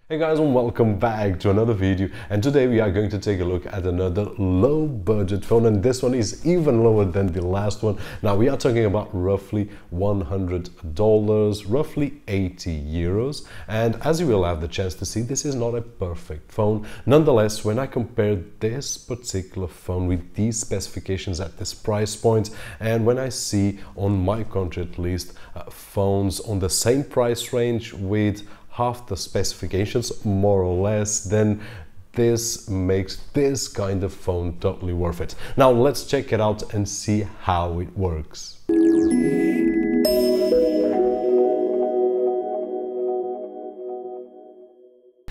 Hey guys, and welcome back to another video, and today we are going to take a look at another low budget phone, and this one is even lower than the last one. Now we are talking about roughly $100, roughly 80 euros, and as you will have the chance to see, this is not a perfect phone. Nonetheless, when I compare this particular phone with these specifications at this price point, and when I see on my country at least phones on the same price range with half the specifications more or less, then this makes this kind of phone totally worth it. Now let's check it out and see how it works.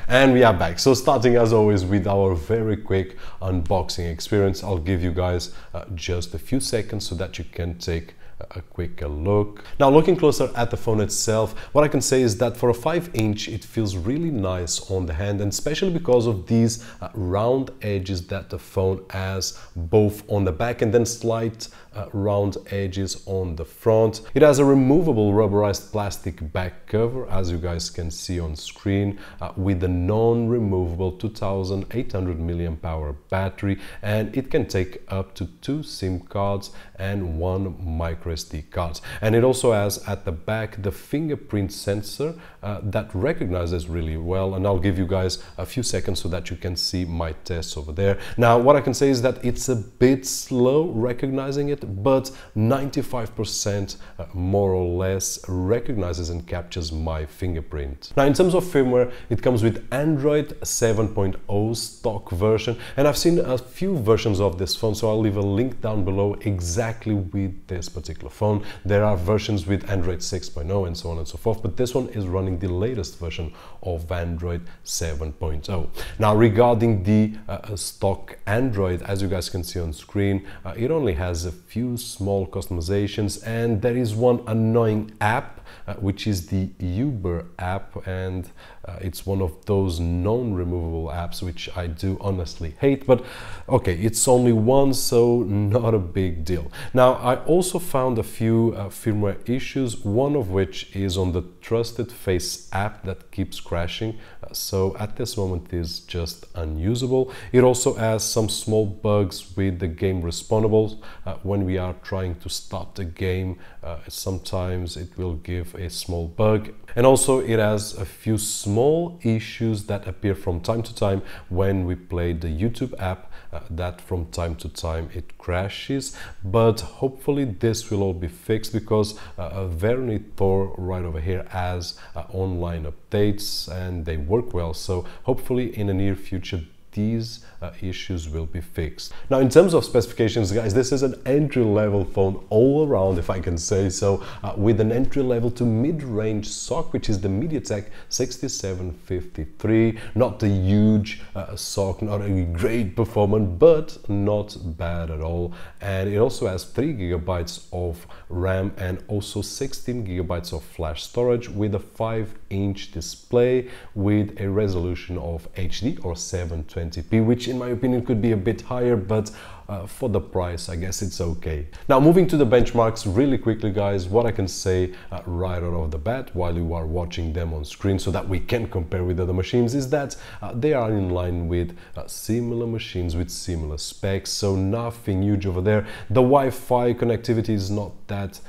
And we are back. So starting as always with our very quick unboxing experience, I'll give you guys just a few seconds so that you can take a quicker look. Now looking closer at the phone itself, what I can say is that for a 5-inch it feels really nice on the hand, and especially because of these round edges that the phone has both on the back and then slight round edges on the front. It has a removable rubberized plastic back cover, as you guys can see on screen, with a non-removable 2800 mAh battery, and it can take up to 2 SIM cards and 1 micro SD card. And it also has at the back the fingerprint sensor that recognizes really well, and I'll give you guys a few seconds so that you can see my tests over there. Now what I can say is that it's a bit slow recognizing it, but 95% more or less recognizes and captures my fingerprint. Now in terms of firmware, it comes with Android 7.0 stock version, and I've seen a few versions of this phone, so I'll leave a link down below exactly with this particular phone. There are versions with Android 6.0 and so on and so forth, but this one is running the latest version of Android 7.0. Now regarding the stock Android, as you guys can see on screen, it only has a few small customizations, and there is one annoying app which is the Uber app, and it's one of those non-removable apps which I do honestly hate, but okay, it's only one, so not a big deal. Now I also found a few firmware issues, one of which is on the Trusted Face app that keeps crashing, so at this moment it is just unusable. It also has some small bugs with the game respawnables. When we are trying to start the game, sometimes it will give a small bug, and also it has a few small issues that appear from time to time when we play the YouTube app, that from time to time it crashes, but hopefully this will all be fixed because Vernee THOR right over here has online updates and they work well, so hopefully in the near future these issues will be fixed. Now in terms of specifications, guys, this is an entry-level phone all around, if I can say so, with an entry-level to mid-range SoC, which is the MediaTek 6753. Not the huge SoC, not a great performance, but not bad at all. And it also has 3 GB of RAM and also 16 GB of flash storage, with a 5-inch display with a resolution of HD or 720p, which in my opinion could be a bit higher, but for the price I guess it's okay. Now moving to the benchmarks really quickly, guys, what I can say right out of the bat while you are watching them on screen so that we can compare with other machines is that they are in line with similar machines with similar specs, so nothing huge over there. The Wi-Fi connectivity is not that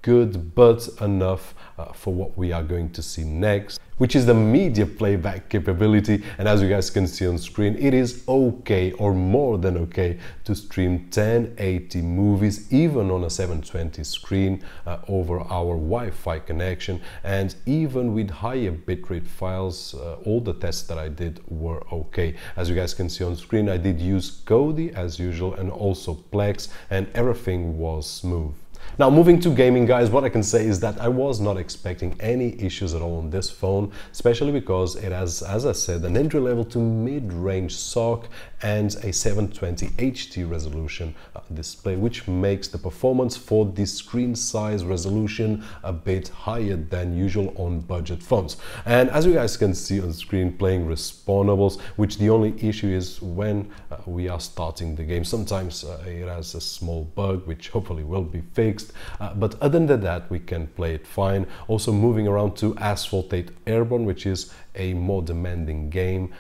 good, but enough for what we are going to see next, which is the media playback capability. And as you guys can see on screen, it is okay or more than okay to stream 1080 movies even on a 720 screen over our Wi-Fi connection, and even with higher bitrate files, all the tests that I did were okay. As you guys can see on screen, I did use Kodi as usual and also Plex, and everything was smooth. Now moving to gaming, guys, what I can say is that I was not expecting any issues at all on this phone, especially because it has, as I said, an entry-level to mid-range SoC and a 720 HD resolution display, which makes the performance for the screen size resolution a bit higher than usual on budget phones. And as you guys can see on screen, playing respawnables, which the only issue is when we are starting the game. Sometimes it has a small bug which hopefully will be fixed, but other than that we can play it fine. Also moving around to Asphalt 8 Airborne, which is a more demanding game,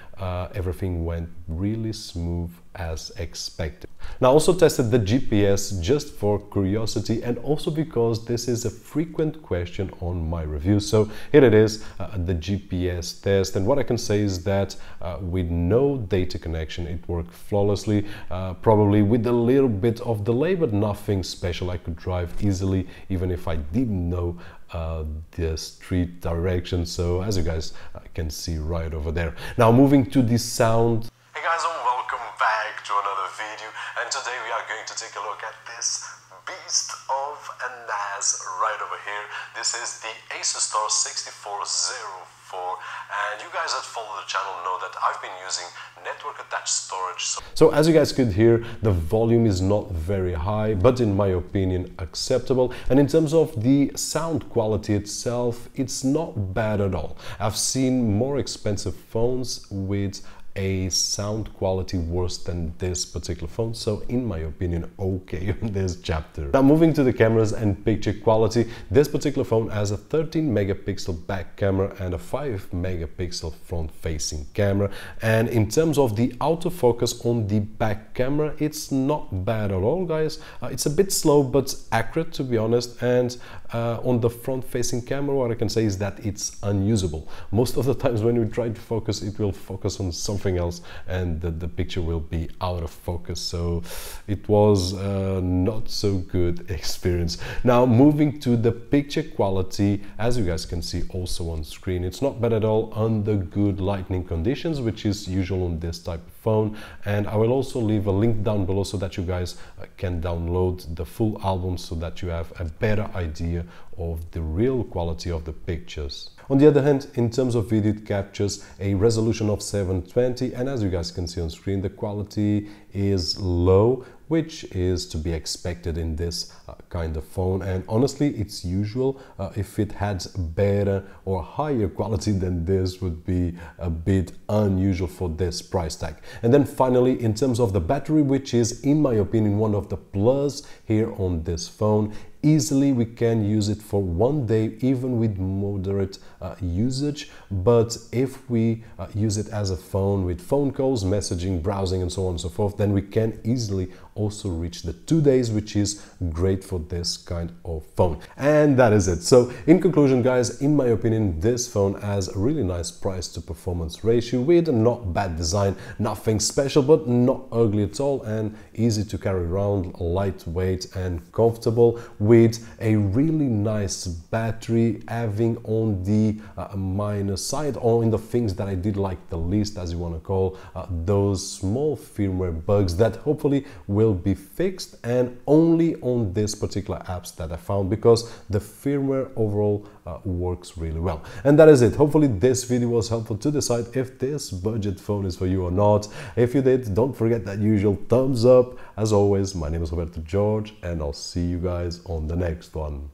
everything went really smooth as expected. Now, I also tested the GPS just for curiosity and also because this is a frequent question on my review. So here it is, the GPS test, and what I can say is that with no data connection it worked flawlessly, probably with a little bit of delay, but nothing special. I could drive easily even if I didn't know the street direction, so as you guys can see right over there. Now, moving to the sound. Hey guys, and welcome back to another video, and today we are going to take a look at this beast of a NAS right over here. This is the THOR 6404, and you guys that follow the channel know that I've been using network attached storage. So as you guys could hear, the volume is not very high, but in my opinion acceptable, and in terms of the sound quality itself, it's not bad at all. I've seen more expensive phones with a sound quality worse than this particular phone, so in my opinion, okay on this chapter. Now, moving to the cameras and picture quality, this particular phone has a 13 megapixel back camera and a 5 megapixel front facing camera, and in terms of the autofocus on the back camera, it's not bad at all, guys. It's a bit slow but accurate, to be honest, and on the front facing camera, what I can say is that it's unusable. Most of the times when you try to focus, it will focus on something else and the picture will be out of focus, so it was not so good experience. Now, moving to the picture quality, as you guys can see also on screen, it's not bad at all under good lighting conditions, which is usual on this type of phone, and I will also leave a link down below so that you guys can download the full album so that you have a better idea of the real quality of the pictures. On the other hand, in terms of video, it captures a resolution of 720, and as you guys can see on screen, the quality is low, which is to be expected in this kind of phone, and honestly it's usual. If it had better or higher quality than this, would be a bit unusual for this price tag. And then finally, in terms of the battery, which is in my opinion one of the plus here on this phone, easily we can use it for 1 day even with moderate usage, but if we use it as a phone with phone calls, messaging, browsing and so on and so forth, then we can easily also reach the 2 days, which is great for this kind of phone. And that is it. So in conclusion, guys, in my opinion, this phone has a really nice price to performance ratio with a not bad design, nothing special but not ugly at all, and easy to carry around, lightweight and comfortable, with a really nice battery, having on the minus side, or in the things that I did like the least, as you want to call, those small firmware bugs that hopefully will be fixed, and only on this particular apps that I found, because the firmware overall works really well. And that is it. Hopefully this video was helpful to decide if this budget phone is for you or not. If you did, don't forget that usual thumbs up. As always, my name is Roberto George, and I'll see you guys on the next one.